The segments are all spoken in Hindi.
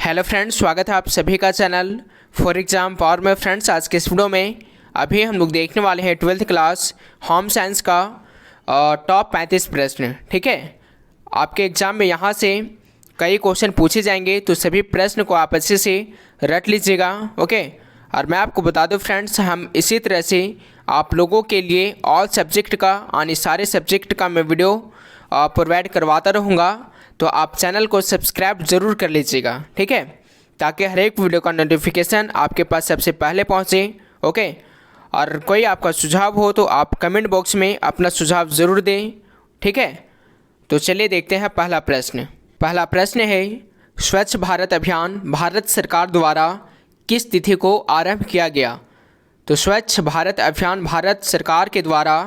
हेलो फ्रेंड्स, स्वागत है आप सभी का चैनल फॉर एग्ज़ाम पावर में। फ्रेंड्स, आज के इस वीडियो में अभी हम लोग देखने वाले हैं 12th क्लास होम साइंस का टॉप 35 प्रश्न। ठीक है, आपके एग्ज़ाम में यहाँ से कई क्वेश्चन पूछे जाएंगे, तो सभी प्रश्न को आप अच्छे से रट लीजिएगा। ओके, और मैं आपको बता दूं फ्रेंड्स, हम इसी तरह से आप लोगों के लिए ऑल सब्जेक्ट का यानी सारे सब्जेक्ट का मैं वीडियो प्रोवाइड करवाता रहूँगा। तो आप चैनल को सब्सक्राइब ज़रूर कर लीजिएगा, ठीक है, ताकि हर एक वीडियो का नोटिफिकेशन आपके पास सबसे पहले पहुँचे। ओके, और कोई आपका सुझाव हो तो आप कमेंट बॉक्स में अपना सुझाव ज़रूर दें, ठीक है। तो चलिए देखते हैं पहला प्रश्न। पहला प्रश्न है, स्वच्छ भारत अभियान भारत सरकार द्वारा किस तिथि को आरंभ किया गया? तो स्वच्छ भारत अभियान भारत सरकार के द्वारा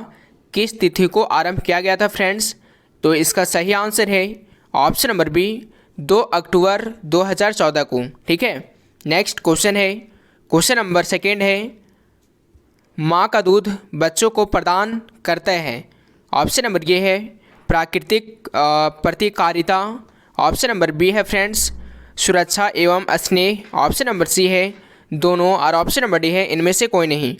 किस तिथि को आरंभ किया गया था फ्रेंड्स? तो इसका सही आंसर है ऑप्शन नंबर बी, 2 अक्टूबर 2014 को। ठीक है, नेक्स्ट क्वेश्चन है, क्वेश्चन नंबर सेकेंड है, माँ का दूध बच्चों को प्रदान करता है। ऑप्शन नंबर ये है प्राकृतिक प्रतिकारिता। ऑप्शन नंबर बी है फ्रेंड्स सुरक्षा एवं स्नेह। ऑप्शन नंबर सी है दोनों, और ऑप्शन नंबर डी है इनमें से कोई नहीं।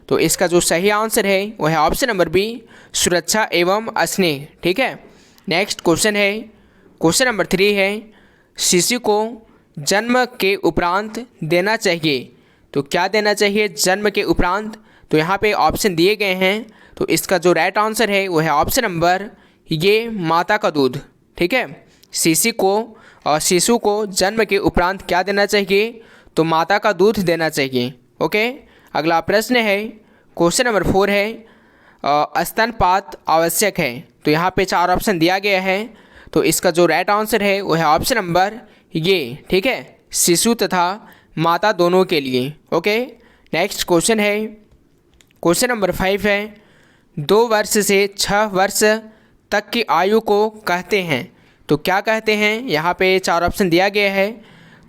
तो इसका जो सही आंसर है वो है ऑप्शन नंबर बी, सुरक्षा एवं स्नेह। ठीक है, नेक्स्ट क्वेश्चन है, क्वेश्चन नंबर 3 है, शिशु को जन्म के उपरांत देना चाहिए। तो क्या देना चाहिए जन्म के उपरांत? तो यहाँ पे ऑप्शन दिए गए हैं, तो इसका जो राइट आंसर है वो है ऑप्शन नंबर ये, माता का दूध। ठीक है, शिशु को जन्म के उपरांत क्या देना चाहिए? तो माता का दूध देना चाहिए। ओके, अगला प्रश्न है, क्वेश्चन नंबर 4 है, स्तनपात आवश्यक है। तो यहाँ पे 4 ऑप्शन दिया गया है, तो इसका जो राइट आंसर है वो है ऑप्शन नंबर ये। ठीक है, शिशु तथा माता दोनों के लिए। ओके, नेक्स्ट क्वेश्चन है, क्वेश्चन नंबर 5 है, 2 वर्ष से 6 वर्ष तक की आयु को कहते हैं। तो क्या कहते हैं? यहाँ पे 4 ऑप्शन दिया गया है,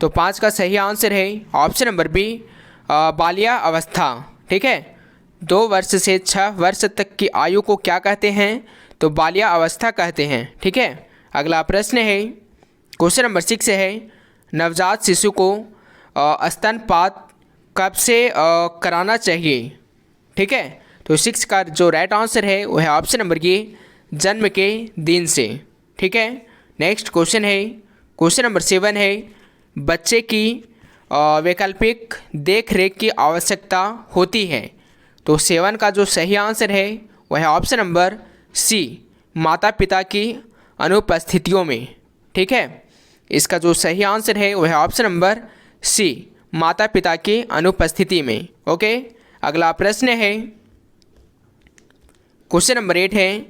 तो 5 का सही आंसर है ऑप्शन नंबर बी, बाल्या अवस्था। ठीक है, 2 वर्ष से 6 वर्ष तक की आयु को क्या कहते हैं? तो बाल्या अवस्था कहते हैं। ठीक है, अगला प्रश्न है, क्वेश्चन नंबर 6 है, नवजात शिशु को स्तनपात कब से कराना चाहिए? ठीक है, तो 6 का जो राइट आंसर है वो है ऑप्शन नंबर ये, जन्म के दिन से। ठीक है, नेक्स्ट क्वेश्चन है, क्वेश्चन नंबर 7 है, बच्चे की वैकल्पिक देख रेख की आवश्यकता होती है। तो 7 का जो सही आंसर है वह है ऑप्शन नंबर सी, माता पिता की अनुपस्थितियों में। ठीक है, इसका जो सही आंसर है वह है ऑप्शन नंबर सी, माता पिता की अनुपस्थिति में। ओके, अगला प्रश्न है, क्वेश्चन नंबर 8 है,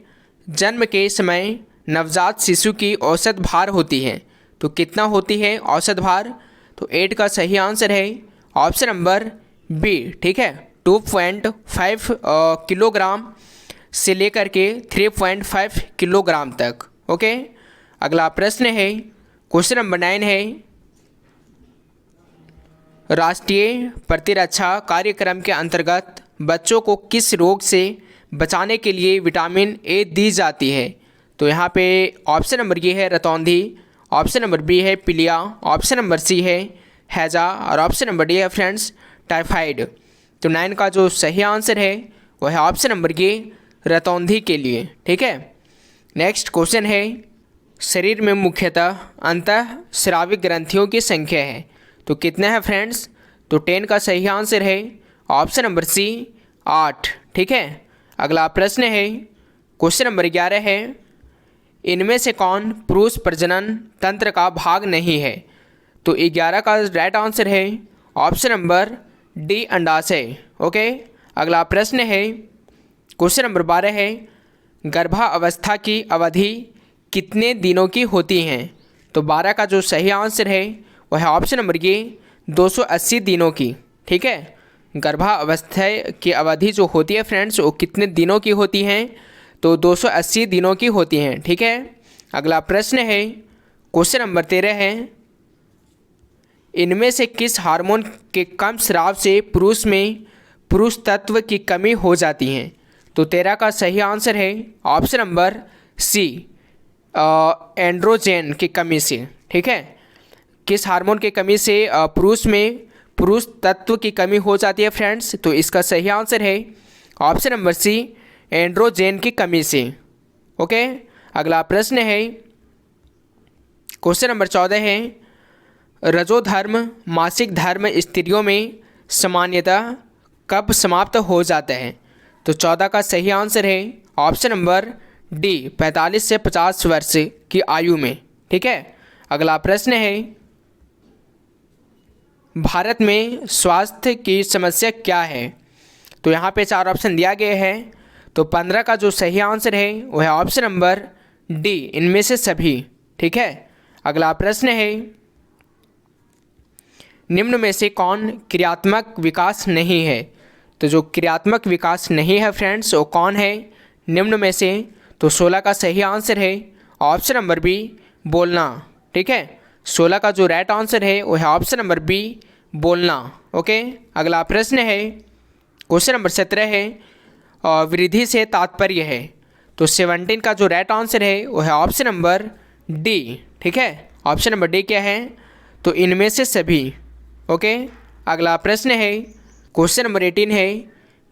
जन्म के समय नवजात शिशु की औसत भार होती है। तो कितना होती है औसत भार? तो 8 का सही आंसर है ऑप्शन नंबर बी। ठीक है, 2.5 किलोग्राम से लेकर के 3.5 किलोग्राम तक। ओके, अगला प्रश्न है, क्वेश्चन नंबर 9 है, राष्ट्रीय प्रतिरक्षा कार्यक्रम के अंतर्गत बच्चों को किस रोग से बचाने के लिए विटामिन ए दी जाती है? तो यहाँ पे ऑप्शन नंबर ये है रतौंधी, ऑप्शन नंबर बी है पीलिया, ऑप्शन नंबर सी है हैजा, और ऑप्शन नंबर डी है फ्रेंड्स टाइफाइड। तो 9 का जो सही आंसर है वह है ऑप्शन नंबर ये, रतौंधी के लिए। ठीक है, नेक्स्ट क्वेश्चन है, शरीर में मुख्यतः अंतःस्रावी ग्रंथियों की संख्या है। तो कितना है फ्रेंड्स? तो 10 का सही आंसर है ऑप्शन नंबर सी, 8। ठीक है, अगला प्रश्न है, क्वेश्चन नंबर 11 है, इनमें से कौन पुरुष प्रजनन तंत्र का भाग नहीं है? तो 11 का राइट आंसर है ऑप्शन नंबर डी, अंडाशय। ओके, अगला प्रश्न है, क्वेश्चन नंबर 12 है, गर्भावस्था की अवधि कितने दिनों की होती हैं? तो 12 का जो सही आंसर है वह है ऑप्शन नंबर ये, 280 दिनों की। ठीक है, गर्भावस्था की अवधि जो होती है फ्रेंड्स वो कितने दिनों की होती हैं? तो 280 दिनों की होती हैं। ठीक है, अगला प्रश्न है, क्वेश्चन नंबर 13 है, इनमें से किस हार्मोन के कम स्राव से पुरुष में पुरुष तत्व की कमी हो जाती है? तो 13 का सही आंसर है ऑप्शन नंबर सी, एंड्रोजेन की कमी से। ठीक है, किस हार्मोन की कमी से पुरुष में पुरुष तत्व की कमी हो जाती है फ्रेंड्स? तो इसका सही आंसर है ऑप्शन नंबर सी, एंड्रोजेन की कमी से। ओके, अगला प्रश्न है, क्वेश्चन नंबर 14 है, रजोधर्म मासिक धर्म स्त्रियों में सामान्यतः कब समाप्त हो जाता है? तो 14 का सही आंसर है ऑप्शन नंबर डी, 45 से 50 वर्ष की आयु में। ठीक है, अगला प्रश्न है, भारत में स्वास्थ्य की समस्या क्या है? तो यहाँ पे 4 ऑप्शन दिया गया है। तो 15 का जो सही आंसर है वो है ऑप्शन नंबर डी, इनमें से सभी। ठीक है, अगला प्रश्न है, निम्न में से कौन क्रियात्मक विकास नहीं है? तो जो क्रियात्मक विकास नहीं है फ्रेंड्स, वो कौन है निम्न में से? तो 16 का सही आंसर है ऑप्शन नंबर बी, बोलना। ठीक है, 16 का जो राइट आंसर है वो है ऑप्शन नंबर बी, बोलना। ओके, अगला प्रश्न है, क्वेश्चन नंबर 17 है, वृद्धि से तात्पर्य है? तो 17 का जो राइट आंसर है वो है ऑप्शन नंबर डी। ठीक है, ऑप्शन नंबर डी क्या है? तो इनमें से सभी। ओके, अगला प्रश्न है, क्वेश्चन नंबर 18 है,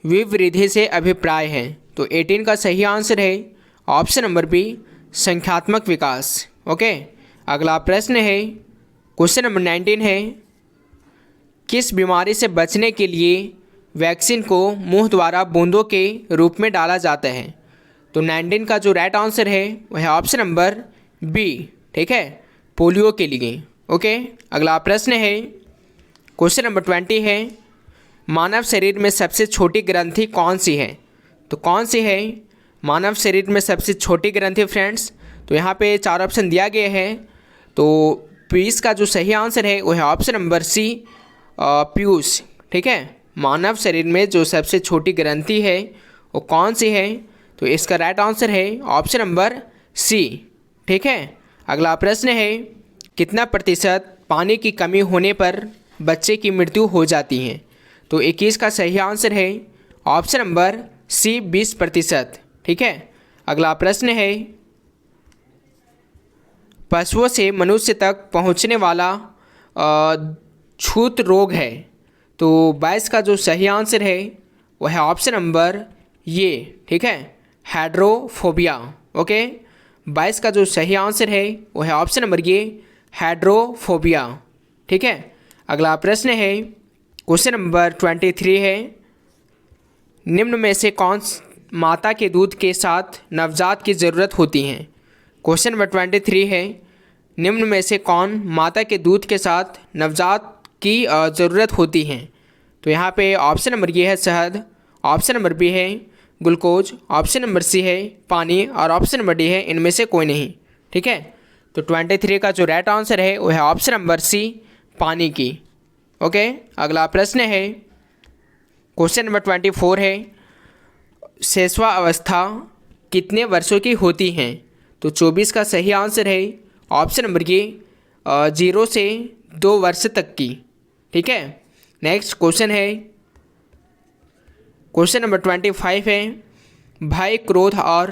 विवृद्धि से अभिप्राय है? तो 18 का सही आंसर है ऑप्शन नंबर बी, संख्यात्मक विकास। ओके, अगला प्रश्न है, क्वेश्चन नंबर 19 है, किस बीमारी से बचने के लिए वैक्सीन को मुंह द्वारा बूंदों के रूप में डाला जाता है? तो 19 का जो राइट आंसर है वह है ऑप्शन नंबर बी। ठीक है, पोलियो के लिए। ओके, अगला प्रश्न है, क्वेश्चन नंबर 20 है, मानव शरीर में सबसे छोटी ग्रंथि कौन सी है? तो कौन सी है मानव शरीर में सबसे छोटी ग्रंथि फ्रेंड्स? तो यहाँ पे 4 ऑप्शन दिया गया है। तो 20 का जो सही आंसर है वो है ऑप्शन नंबर सी, पीयूष। ठीक है, मानव शरीर में जो सबसे छोटी ग्रंथि है वो कौन सी है? तो इसका राइट आंसर है ऑप्शन नंबर सी। ठीक है, अगला प्रश्न है, कितना प्रतिशत पानी की कमी होने पर बच्चे की मृत्यु हो जाती है? तो 21 का सही आंसर है ऑप्शन नंबर सी, 20%। ठीक है, अगला प्रश्न है, पशुओं से मनुष्य तक पहुंचने वाला छूत रोग है? तो 22 का जो सही आंसर है वह है ऑप्शन नंबर ये। ठीक है, हाइड्रोफोबिया। ओके, 22 का जो सही आंसर है वह है ऑप्शन नंबर ये, हाइड्रोफोबिया। ठीक है, अगला प्रश्न है, क्वेश्चन नंबर 23 है, निम्न में से कौन माता के दूध के साथ नवजात की ज़रूरत होती है? क्वेश्चन नंबर 23 है, निम्न में से कौन माता के दूध के साथ नवजात की ज़रूरत होती है? तो यहाँ पे ऑप्शन नंबर ये है शहद, ऑप्शन नंबर बी है ग्लूकोज, ऑप्शन नंबर सी है पानी और ऑप्शन नंबर डी है इनमें से कोई नहीं। ठीक है, तो 23 का जो राइट आंसर है वो है ऑप्शन नंबर सी, पानी की। ओके, अगला प्रश्न है, क्वेश्चन नंबर 24 है, शैशवा अवस्था कितने वर्षों की होती हैं? तो 24 का सही आंसर है ऑप्शन नंबर ये, 0 से 2 वर्ष तक की। ठीक है, नेक्स्ट क्वेश्चन है, क्वेश्चन नंबर 25 है, भय, क्रोध और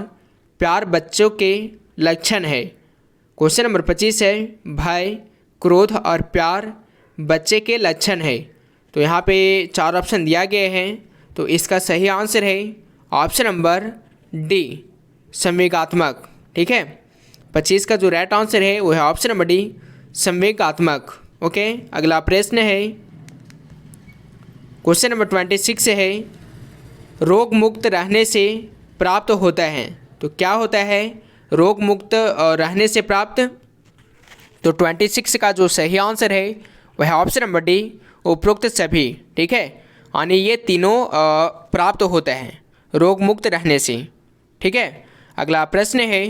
प्यार बच्चों के लक्षण है? क्वेश्चन नंबर 25 है, भय, क्रोध और प्यार बच्चे के लक्षण है? तो यहाँ पे 4 ऑप्शन दिया गया है। तो इसका सही आंसर है ऑप्शन नंबर डी, संवेगात्मक। ठीक है, 25 का जो राइट आंसर है वो है ऑप्शन नंबर डी, संवेगात्मक। ओके, अगला प्रश्न है, क्वेश्चन नंबर 26 है, रोग मुक्त रहने से प्राप्त होता है? तो क्या होता है रोग मुक्त रहने से प्राप्त? तो 26 का जो सही आंसर है वह है ऑप्शन नंबर डी, उपरोक्त सभी। ठीक है, यानी ये तीनों प्राप्त होते हैं रोग मुक्त रहने से। ठीक है, अगला प्रश्न है,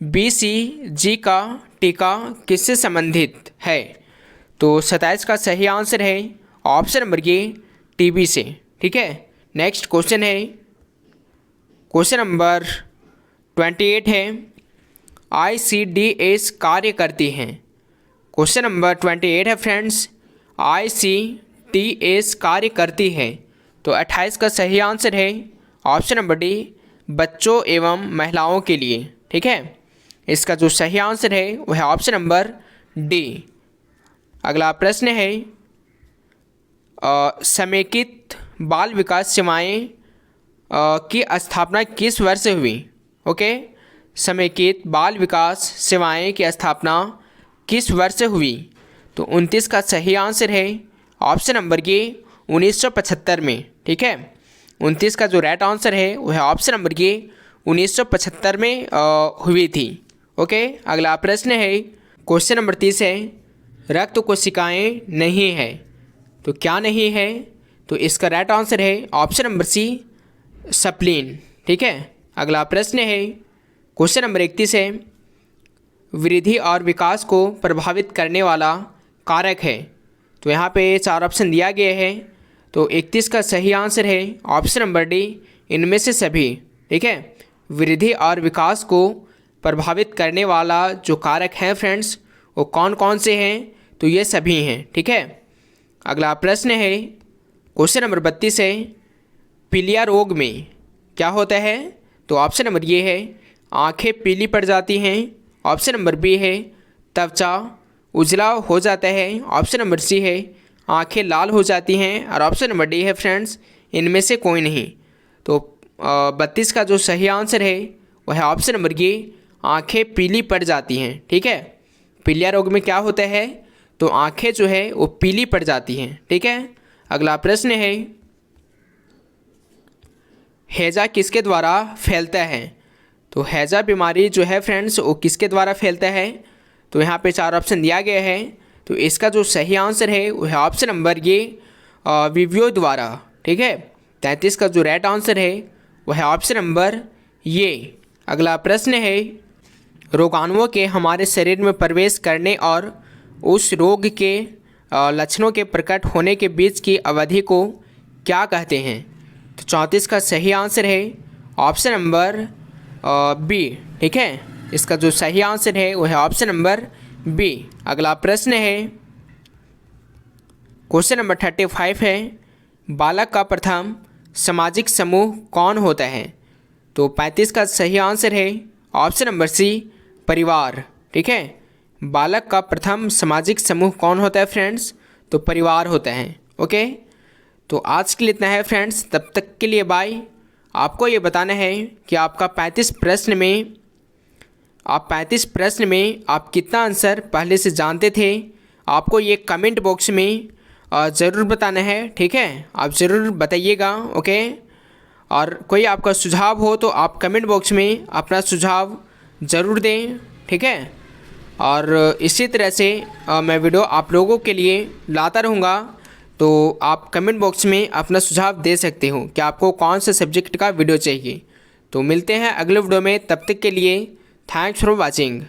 BCG का टीका किससे संबंधित है? तो 27 का सही आंसर है ऑप्शन नंबर ये, टीबी से। ठीक है, नेक्स्ट क्वेश्चन है, क्वेश्चन नंबर 28 है, ICDS कार्य करती हैं? क्वेश्चन नंबर 28 है फ्रेंड्स, ICDS कार्य करती है? तो 28 का सही आंसर है ऑप्शन नंबर डी, बच्चों एवं महिलाओं के लिए। ठीक है, इसका जो सही आंसर है वह है ऑप्शन नंबर डी। अगला प्रश्न है समेकित बाल विकास सेवाएं की स्थापना किस वर्ष हुई? ओके, समेकित बाल विकास सेवाएं की स्थापना किस वर्ष हुई? तो 29 का सही आंसर है ऑप्शन नंबर ए 1975 में। ठीक है, 29 का जो राइट आंसर है वह है ऑप्शन नंबर ए 1975 में हुई थी। ओके, अगला प्रश्न है क्वेश्चन नंबर 30 है रक्त कोशिकाएं नहीं है तो क्या नहीं है? तो इसका राइट आंसर है ऑप्शन नंबर सी स्प्लीन। ठीक है, अगला प्रश्न है क्वेश्चन नंबर 31 है वृद्धि और विकास को प्रभावित करने वाला कारक है। तो यहाँ पे 4 ऑप्शन दिया गया है, तो 31 का सही आंसर है ऑप्शन नंबर डी इनमें से सभी। ठीक है, वृद्धि और विकास को प्रभावित करने वाला जो कारक हैं फ्रेंड्स वो कौन कौन से हैं? तो ये सभी हैं। ठीक है, अगला प्रश्न है क्वेश्चन नंबर 32 है पीलिया रोग में क्या होता है? तो ऑप्शन नंबर ये है आंखें पीली पड़ जाती हैं, ऑप्शन नंबर बी है त्वचा उजला हो जाता है, ऑप्शन नंबर सी है आंखें लाल हो जाती हैं और ऑप्शन नंबर डी है फ्रेंड्स इनमें से कोई नहीं। तो 32 का जो सही आंसर है वह है ऑप्शन नंबर ए आंखें पीली पड़ जाती हैं। ठीक है, पीलिया रोग में क्या होता है? तो आंखें जो है वो पीली पड़ जाती हैं। ठीक है, अगला प्रश्न है हैजा किसके द्वारा फैलता है? तो हैजा बीमारी जो है फ्रेंड्स वो किसके द्वारा फैलता है? तो यहाँ पे 4 ऑप्शन दिया गया है, तो इसका जो सही आंसर है वो है ऑप्शन नंबर ये विवियो द्वारा। ठीक है, 33 का जो राइट आंसर है वह है ऑप्शन नंबर ये। अगला प्रश्न है रोगाणुओं के हमारे शरीर में प्रवेश करने और उस रोग के लक्षणों के प्रकट होने के बीच की अवधि को क्या कहते हैं? तो 34 का सही आंसर है ऑप्शन नंबर बी। ठीक है, इसका जो सही आंसर है वो है ऑप्शन नंबर बी। अगला प्रश्न है क्वेश्चन नंबर 35 है बालक का प्रथम सामाजिक समूह कौन होता है? तो 35 का सही आंसर है ऑप्शन नंबर सी परिवार। ठीक है, बालक का प्रथम सामाजिक समूह कौन होता है फ्रेंड्स? तो परिवार होता है। ओके, तो आज के लिए इतना है फ्रेंड्स, तब तक के लिए बाय। आपको ये बताना है कि आपका 35 प्रश्न में आप कितना आंसर पहले से जानते थे, आपको ये कमेंट बॉक्स में ज़रूर बताना है। ठीक है, आप ज़रूर बताइएगा। ओके, और कोई आपका सुझाव हो तो आप कमेंट बॉक्स में अपना सुझाव ज़रूर दें। ठीक है, और इसी तरह से मैं वीडियो आप लोगों के लिए लाता रहूँगा, तो आप कमेंट बॉक्स में अपना सुझाव दे सकते हो कि आपको कौन से सब्जेक्ट का वीडियो चाहिए। तो मिलते हैं अगले वीडियो में, तब तक के लिए थैंक्स फॉर वॉचिंग।